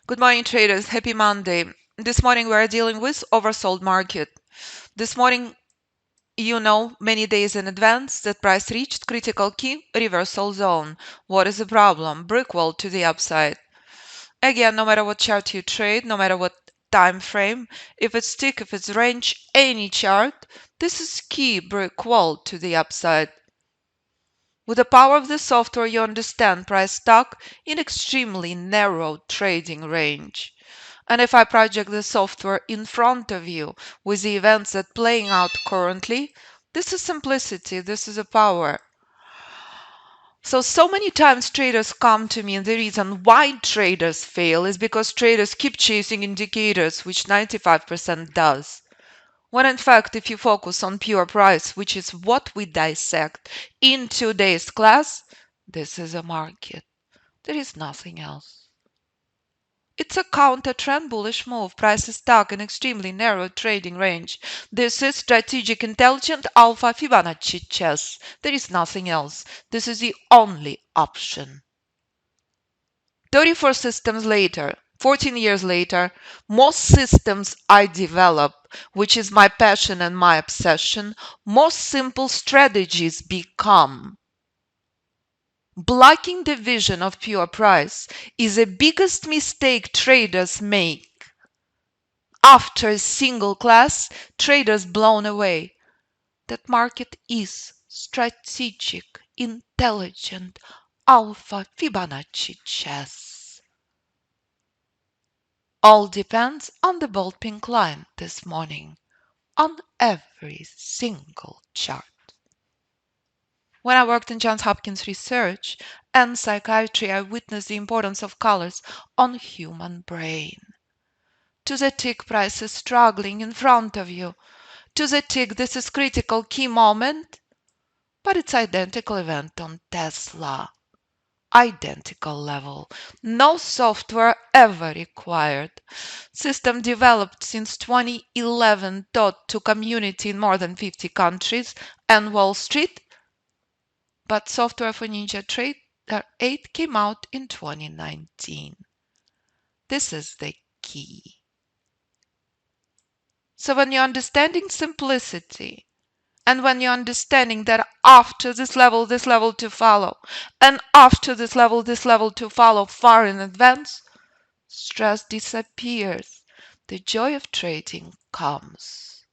Good morning, traders. Happy Monday. This morning we are dealing with oversold market. This morning, many days in advance that price reached critical key reversal zone. What is the problem? Brick wall to the upside. Again, no matter what chart you trade, no matter what time frame, if it's tick, if it's range, any chart, this is key brick wall to the upside. With the power of the software, you understand price stuck in extremely narrow trading range. And if I project the software in front of you with the events that playing out currently, this is simplicity, this is a power. So many times traders come to me, and the reason why traders fail is because traders keep chasing indicators, which 95% does. When in fact, if you focus on pure price, which is what we dissect in today's class, this is a market. There is nothing else. It's a counter-trend bullish move. Price is stuck in extremely narrow trading range. This is strategic, intelligent, alpha Fibonacci chess. There is nothing else. This is the only option. 34 systems later, 14 years later, most systems I develop, which is my passion and my obsession, most simple strategies become. Blocking the vision of pure price is the biggest mistake traders make. After a single class, traders blown away. That market is strategic, intelligent, alpha Fibonacci chess. All depends on the bold pink line this morning, on every single chart. When I worked in Johns Hopkins research and psychiatry, I witnessed the importance of colors on human brain. To the tick, price is struggling in front of you. To the tick, this is critical key moment, but it's identical event on Tesla. Identical level. No software ever required. System developed since 2011 taught to community in more than 50 countries and Wall Street, but software for Ninja Trader 8 came out in 2019. This is the key. So when you're understanding simplicity, and when you're understanding that after this level to follow, and after this level to follow far in advance, stress disappears. The joy of trading comes.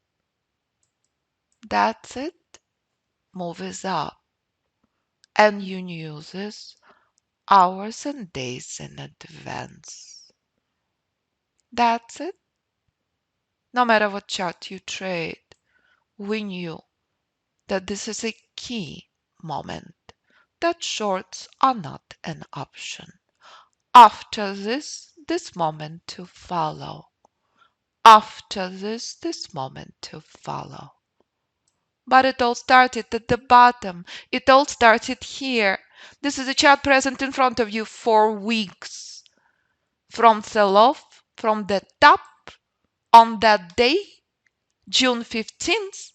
That's it. Move is up. And you use this hours and days in advance. That's it. No matter what chart you trade, we knew that this is a key moment, that shorts are not an option. After this moment to follow. After this moment to follow. But it all started at the bottom. It all started here. This is a chart present in front of you for weeks. From sell-off, from the top, on that day, June 15th,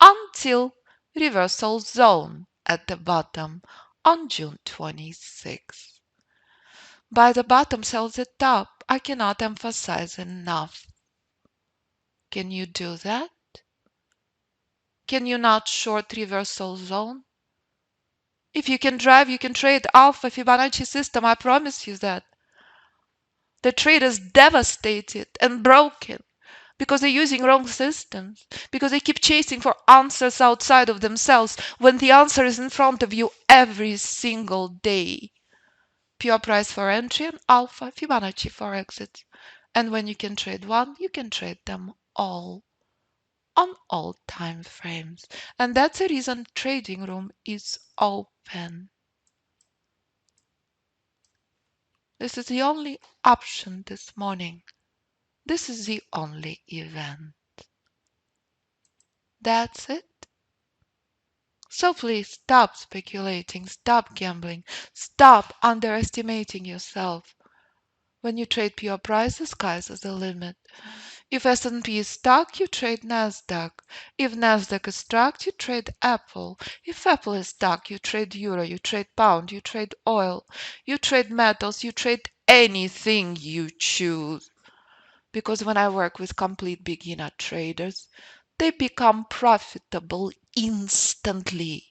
until reversal zone at the bottom on June 26th. By the bottom sells the top. I cannot emphasize enough. Can you do that? Can you not short reversal zone? If you can drive, you can trade Alpha Fibonacci system. I promise you that. The trade is devastated and broken because they're using wrong systems, because they keep chasing for answers outside of themselves when the answer is in front of you every single day. Pure price for entry and Alpha Fibonacci for exit. And when you can trade one, you can trade them all on all time frames. And that's the reason trading room is open. This is the only option this morning. This is the only event. That's it. So please stop speculating, stop gambling, stop underestimating yourself. When you trade pure price, the sky is the limit. If S&P is stuck, you trade Nasdaq. If Nasdaq is stuck, you trade Apple. If Apple is stuck, you trade euro, you trade pound, you trade oil, you trade metals, you trade anything you choose. Because when I work with complete beginner traders, they become profitable instantly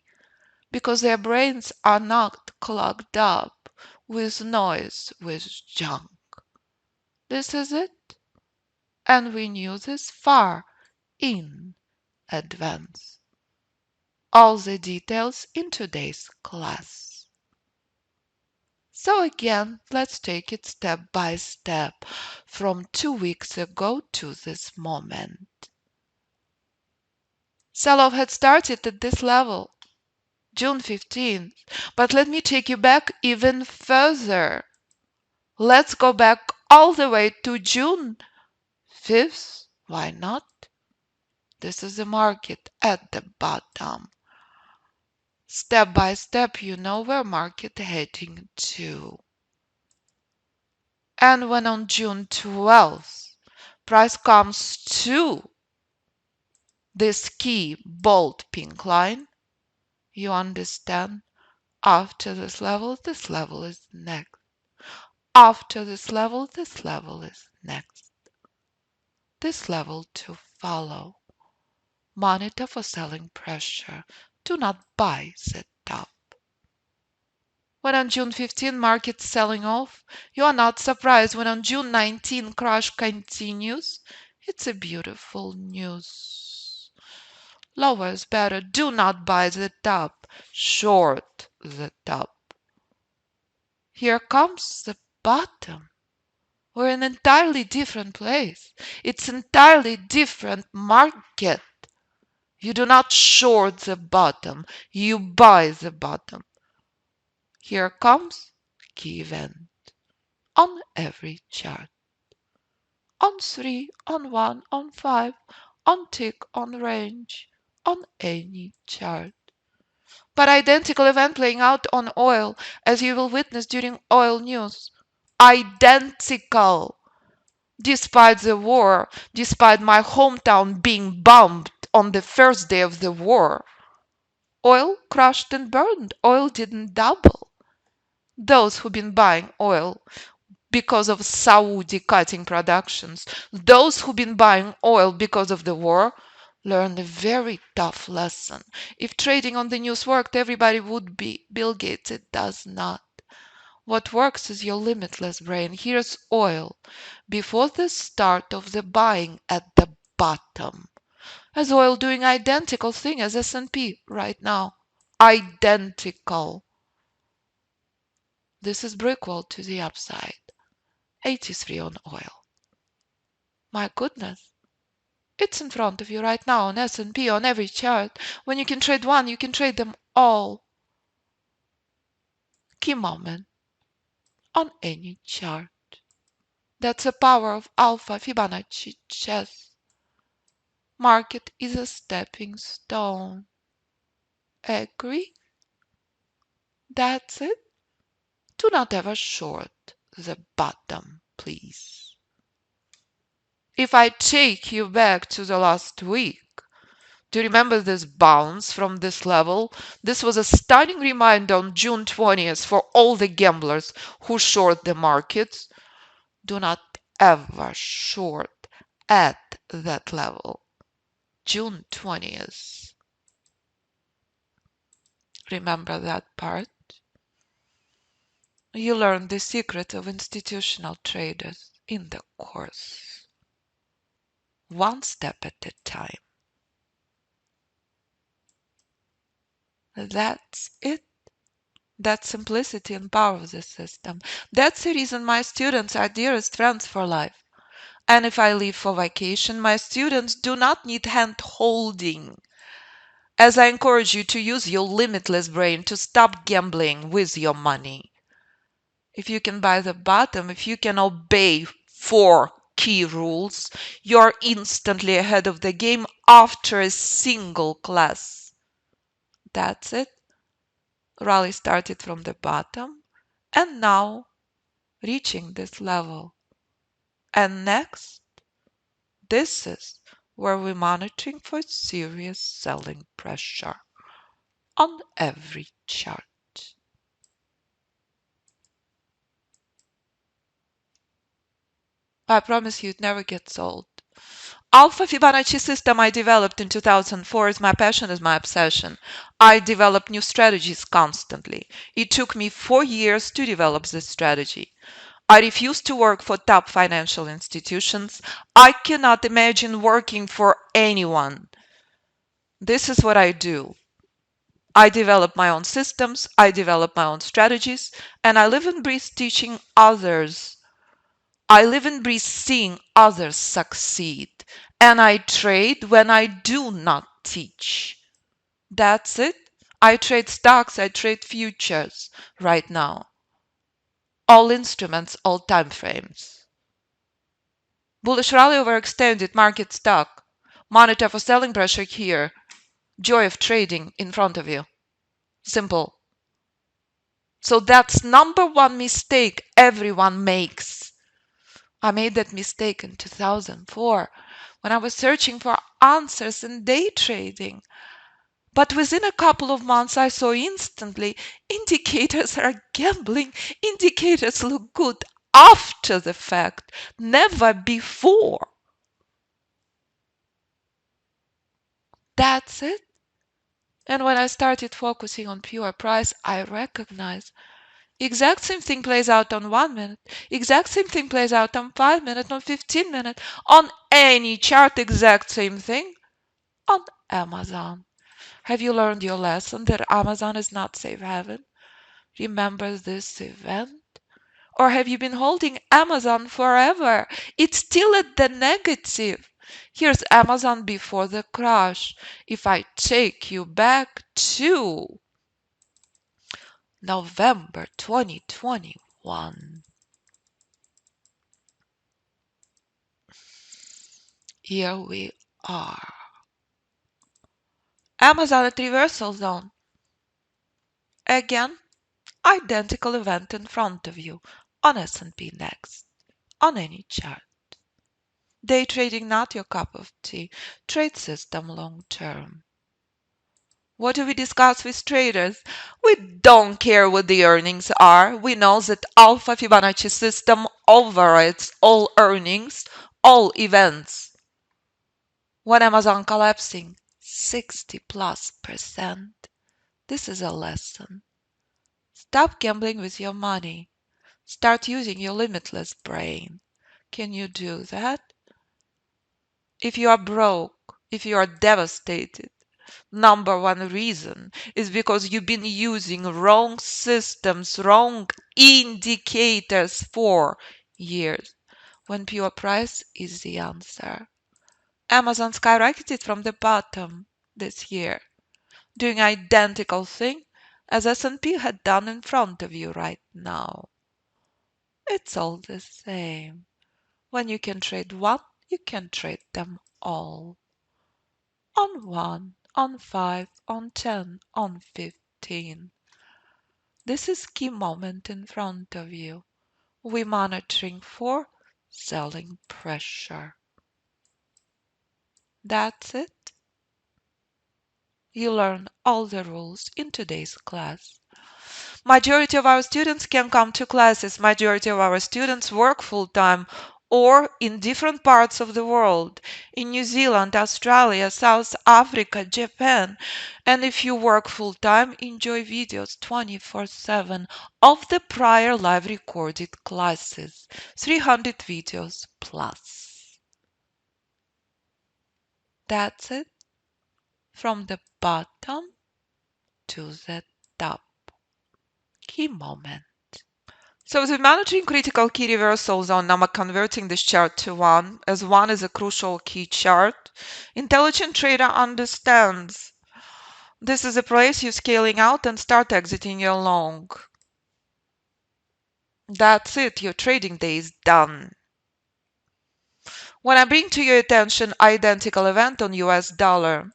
because their brains are not clogged up with noise, with junk. This is it. And we knew this far in advance. All the details in today's class. So again, let's take it step by step from 2 weeks ago to this moment. Sell-off had started at this level, June 15th, but let me take you back even further. Let's go back all the way to June 5th. Why not? This is the market at the bottom. Step by step, you know where market heading to. And when on June 12th, price comes to this key bold pink line, you understand after this level is next. After this level is next. This level to follow. Monitor for selling pressure. Do not buy the top. When on June 15 market selling off, you are not surprised when on June 19 crash continues. It's a beautiful news. Lower is better. Do not buy the top. Short the top. Here comes the bottom. We're in an entirely different place. It's entirely different market. You do not short the bottom. You buy the bottom. Here comes key event on every chart. On 3, on 1, on 5, on tick, on range, on any chart. But identical event playing out on oil, as you will witness during oil news. Identical. Despite the war, despite my hometown being bombed on the first day of the war, oil crashed and burned. Oil didn't double. Those who've been buying oil because of Saudi cutting productions, those who've been buying oil because of the war, learned a very tough lesson. If trading on the news worked, everybody would be Bill Gates. It does not. What works is your limitless brain. Here's oil before the start of the buying at the bottom. As oil doing identical thing as S&P right now. Identical. This is brick wall to the upside. 83 on oil. My goodness. It's in front of you right now on S&P, on every chart. When you can trade one, you can trade them all. Key moment on any chart. That's the power of Alpha Fibonacci chess. Market is a stepping stone. Agree? That's it. Do not ever short the bottom, please. If I take you back to the last week, do you remember this bounce from this level? This was a stunning reminder on June 20th for all the gamblers who short the markets. Do not ever short at that level. June 20th. Remember that part? You learn the secret of institutional traders in the course. One step at a time. That's it. That's simplicity and power of the system. That's the reason my students are dearest friends for life. And if I leave for vacation, my students do not need hand holding. As I encourage you to use your limitless brain to stop gambling with your money. If you can buy the bottom, if you can obey 4 key rules, you're instantly ahead of the game after a single class. That's it. Rally started from the bottom and now reaching this level. And next, This is where we're monitoring for serious selling pressure on every chart. I promise you it never gets old. Alpha Fibonacci system I developed in 2004 is my passion, is my obsession. I develop new strategies constantly. It took me 4 years to develop this strategy. I refuse to work for top financial institutions. I cannot imagine working for anyone. This is what I do. I develop my own systems, I develop my own strategies, and I live and breathe teaching others. I live and breathe seeing others succeed. And I trade when I do not teach. That's it. I trade stocks, I trade futures right now. All instruments, all time frames. Bullish rally overextended, market stuck. Monitor for selling pressure here. Joy of trading in front of you. Simple. So that's number one mistake everyone makes. I made that mistake in 2004 when I was searching for answers in day trading. But within a couple of months, I saw instantly indicators are gambling. Indicators look good after the fact, never before. That's it. And when I started focusing on pure price, I recognized exact same thing plays out on 1 minute, exact same thing plays out on 5 minutes, on 15 minutes, on any chart, exact same thing on Amazon. Have you learned your lesson that Amazon is not safe haven? Remember this event? Or have you been holding Amazon forever? It's still at the negative. Here's Amazon before the crash. If I take you back to November 2021, here we are. Amazon at reversal zone. Again, identical event in front of you on S&P next, on any chart. Day trading not your cup of tea. Trade system long term. What do we discuss with traders? We don't care what the earnings are. We know that Alpha Fibonacci system overrides all earnings, all events. When Amazon collapsing 60+%, this is a lesson. Stop gambling with your money. Start using your limitless brain. Can you do that? If you are broke, if you are devastated, number one reason is because you've been using wrong systems, wrong indicators for years, when pure price is the answer. Amazon skyrocketed from the bottom this year, doing identical thing as S&P had done in front of you right now. It's all the same. When you can trade one, you can trade them all. On 1, on 5, on 10, on 15. This is key moment in front of you. We're monitoring for selling pressure. That's it. You learn all the rules in today's class. Majority of our students can come to classes. Majority of our students work full-time or in different parts of the world, in New Zealand, Australia, South Africa, Japan. And if you work full-time, enjoy videos 24/7 of the prior live recorded classes, 300 videos plus. That's it. From the bottom to the top. Key moment. So with monitoring critical key reversal zone, I'm converting this chart to 1, as 1 is a crucial key chart. Intelligent trader understands this is a place you're scaling out and start exiting your long. That's it, your trading day is done. When I bring to your attention identical event on US dollar,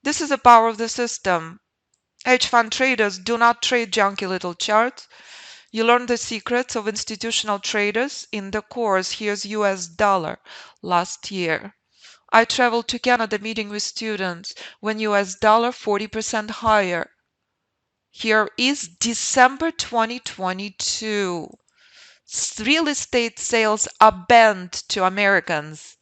this is the power of the system. Hedge fund traders do not trade junky little charts. You learned the secrets of institutional traders in the course Here's US Dollar last year. I traveled to Canada meeting with students when US dollar 40% higher. Here is December 2022. Real estate sales are banned to Americans.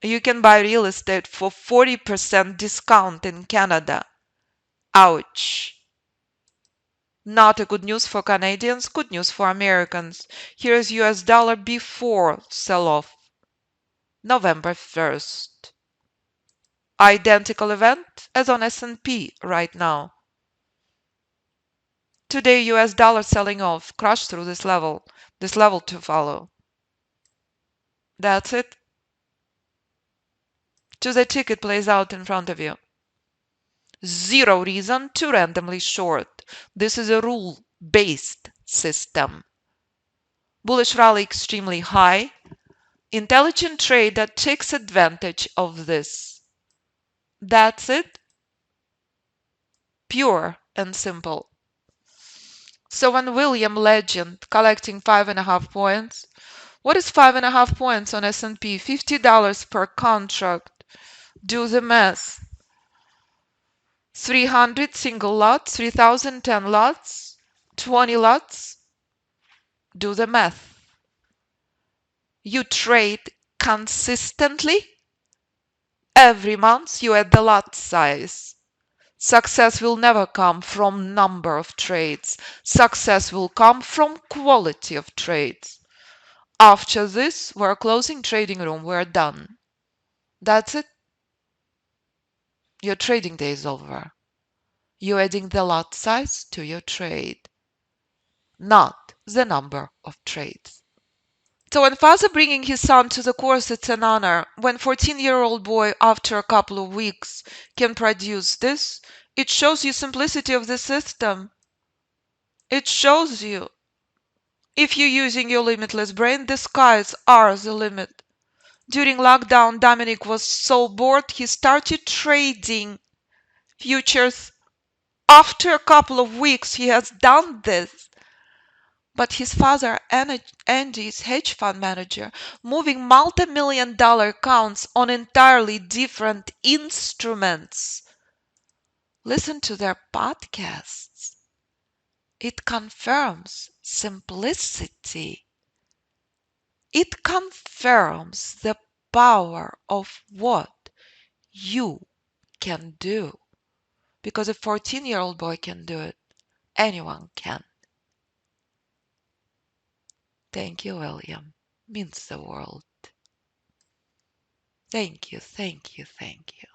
You can buy real estate for 40% discount in Canada. Ouch. Not a good news for Canadians, good news for Americans. Here's US dollar before sell-off. November 1st. Identical event as on S&P right now. Today US dollar selling off, crashed through this level to follow. That's it. To the ticket plays out in front of you. Zero reason to randomly short. This is a rule-based system. Bullish rally extremely high. Intelligent trader takes advantage of this. That's it. Pure and simple. So when William Legend collecting 5.5 points, what is 5.5 points on S&P? $50 per contract. Do the math. 300 single lots, 3,000 10 lots, 20 lots. Do the math. You trade consistently. Every month you add the lot size. Success will never come from number of trades. Success will come from quality of trades. After this, we're closing trading room. We're done. That's it. Your trading day is over. You're adding the lot size to your trade, not the number of trades. So when father bringing his son to the course, it's an honor. When 14-year-old boy, after a couple of weeks, can produce this, it shows you simplicity of the system. It shows you. If you're using your limitless brain, the skies are the limit. During lockdown, Dominic was so bored, he started trading futures. After a couple of weeks, he has done this. But his father, Andy, is hedge fund manager, moving multi-million-dollar accounts on entirely different instruments. Listen to their podcasts. It confirms simplicity. It confirms the power of what you can do. Because a 14-year-old boy can do it, anyone can. Thank you, William. Means the world. Thank you, thank you, thank you.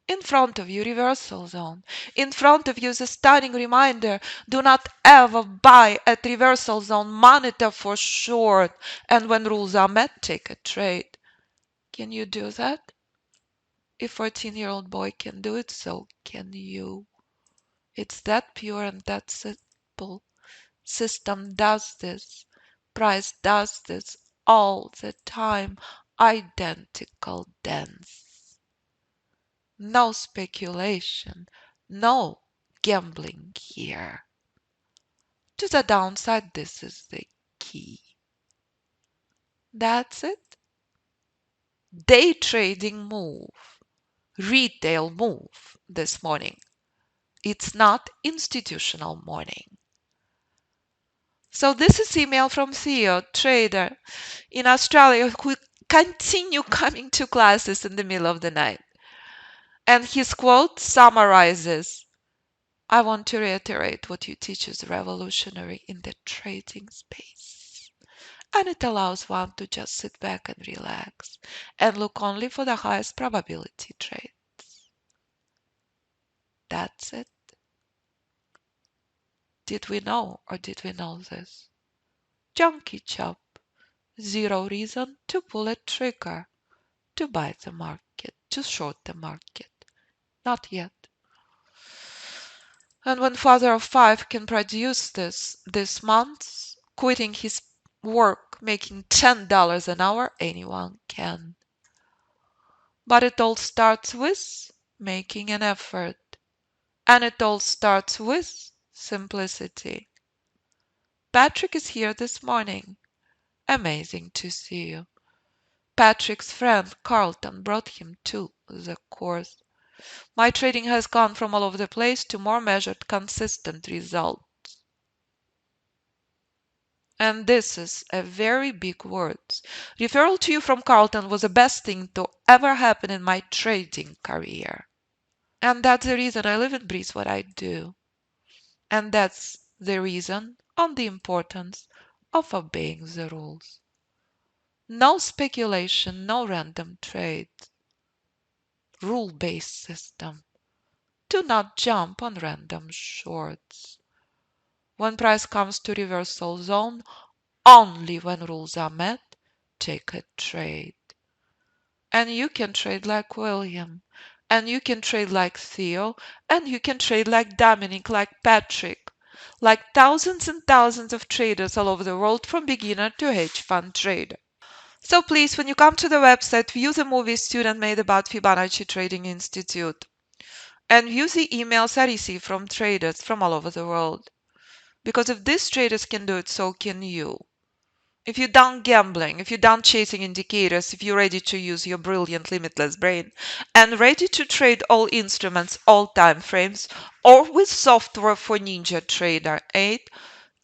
In front of you, reversal zone. In front of you is a stunning reminder. Do not ever buy at reversal zone. Monitor for short. And when rules are met, take a trade. Can you do that? If 14-year-old boy can do it, so can you. It's that pure and that simple. System does this. Price does this all the time. Identical dance. No speculation, no gambling here. To the downside, this is the key. That's it. Day trading move, retail move this morning. It's not institutional morning. So this is email from Theo, trader in Australia, who continue coming to classes in the middle of the night. And his quote summarizes, I want to reiterate what you teach is revolutionary in the trading space. And it allows one to just sit back and relax and look only for the highest probability trades. That's it. Did we know or did we know this? Junkie chop. Zero reason to pull a trigger, to buy the market, to short the market. Not yet. And when father of five can produce this month, quitting his work, making $10 an hour, anyone can. But it all starts with making an effort. And it all starts with simplicity. Patrick is here this morning. Amazing to see you. Patrick's friend Carlton brought him to the course. My trading has gone from all over the place to more measured, consistent results. And this is a very big word. Referral to you from Carlton was the best thing to ever happen in my trading career. And that's the reason I live and breathe what I do. And that's the reason on the importance of obeying the rules. No speculation, no random trade. Rule-based system. Do not jump on random shorts. When price comes to reversal zone, only when rules are met, take a trade. And you can trade like William, and you can trade like Theo, and you can trade like Dominic, like Patrick, like thousands and thousands of traders all over the world, from beginner to hedge fund trader. So please, when you come to the website, view the movie student made about Fibonacci Trading Institute, and view the emails I receive from traders from all over the world. Because if these traders can do it, so can you. If you're done gambling, if you're done chasing indicators, if you're ready to use your brilliant limitless brain and ready to trade all instruments, all time frames, or with software for Ninja Trader 8,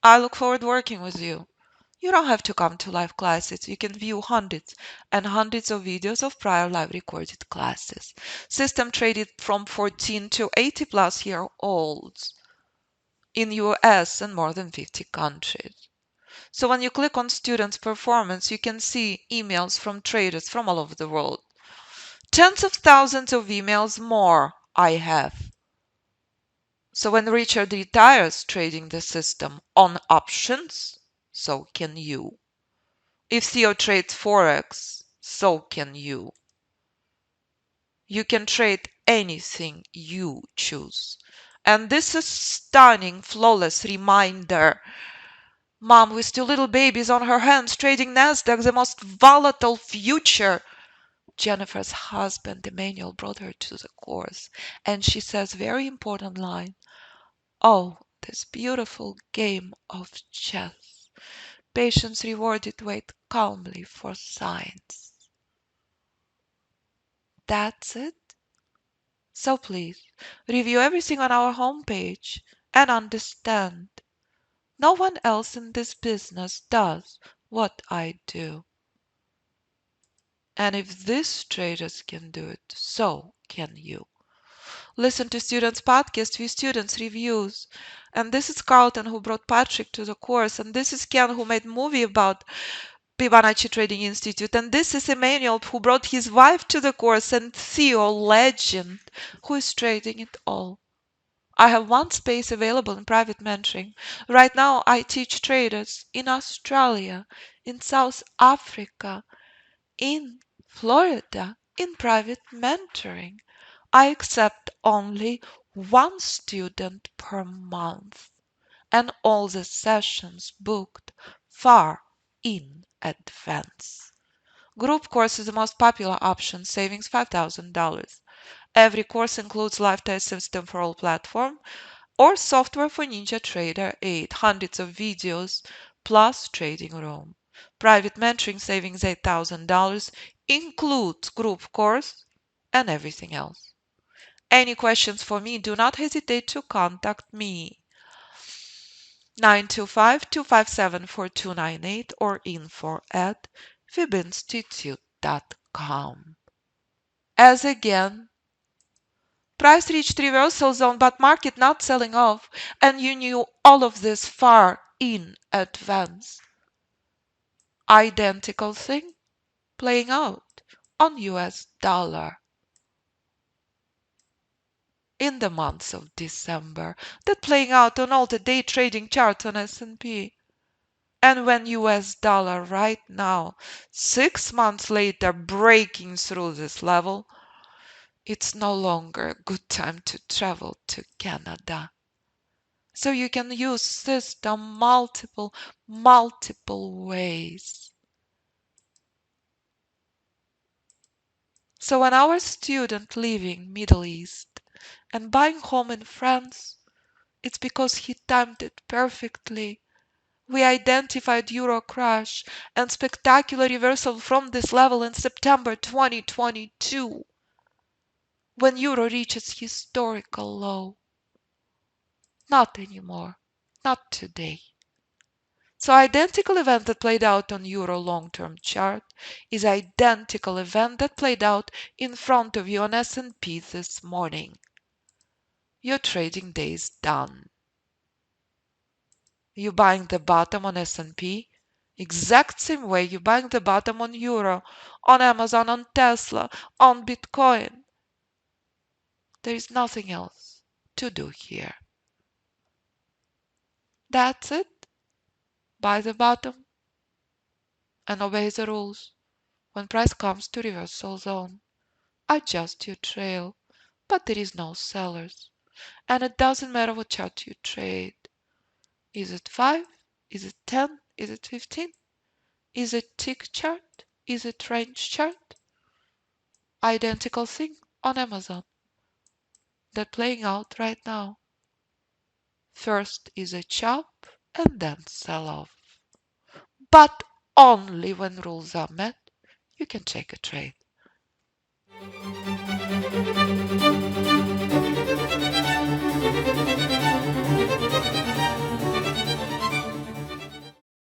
I look forward to working with you. You don't have to come to live classes. You can view hundreds and hundreds of videos of prior live recorded classes. System traded from 14 to 80 plus year olds in US and more than 50 countries. So when you click on students' performance, you can see emails from traders from all over the world. Tens of thousands of emails more I have. So when Richard retires trading the system on options, so can you. If Theo trades Forex, so can you. You can trade anything you choose. And this is stunning, flawless reminder. Mom with two little babies on her hands trading Nasdaq, the most volatile future. Jennifer's husband, Emmanuel, brought her to the course, and she says very important line. Oh, this beautiful game of chess. Patience rewarded, wait calmly for signs. That's it. So please, review everything on our homepage and understand. No one else in this business does what I do. And if these traders can do it, so can you. Listen to students' podcasts, view students' reviews. And this is Carlton who brought Patrick to the course. And this is Ken who made a movie about Fibonacci Trading Institute. And this is Emmanuel who brought his wife to the course. And Theo, legend, who is trading it all. I have one space available in private mentoring. Right now, I teach traders in Australia, in South Africa, in Florida, in private mentoring. I accept only one student per month, and all the sessions booked far in advance. Group course is the most popular option, savings $5,000. Every course includes lifetime system for all platform or software for Ninja Trader 8, hundreds of videos plus trading room. Private mentoring savings $8,000 includes group course and everything else. Any questions for me, do not hesitate to contact me. 925-257-4298 or info@fibinstitute.com. As again, price reached reversal zone but market not selling off, and you knew all of this far in advance. Identical thing playing out on US dollar in the months of December, that playing out on all the day trading charts on S&P. And when US dollar right now, 6 months later, breaking through this level, it's no longer a good time to travel to Canada. So you can use system multiple ways. So when our student leaving Middle East and buying home in France, it's because he timed it perfectly We identified euro crash and spectacular reversal from this level in September 2022 when euro reaches historical low. Not anymore. Not today. So identical event that played out on euro long-term chart is identical event that played out in front of you on S&P this morning. Your trading day is done. You buying the bottom on S&P, exact same way you buying the bottom on euro, on Amazon, on Tesla, on Bitcoin. There is nothing else to do here. That's it. Buy the bottom and obey the rules. When price comes to reversal zone, adjust your trail, but there is no sellers. And it doesn't matter what chart you trade. Is it 5? Is it 10? Is it 15? Is it tick chart? Is it range chart? Identical thing on Amazon. They're playing out right now. First is a chop and then sell off. But only when rules are met, you can take a trade.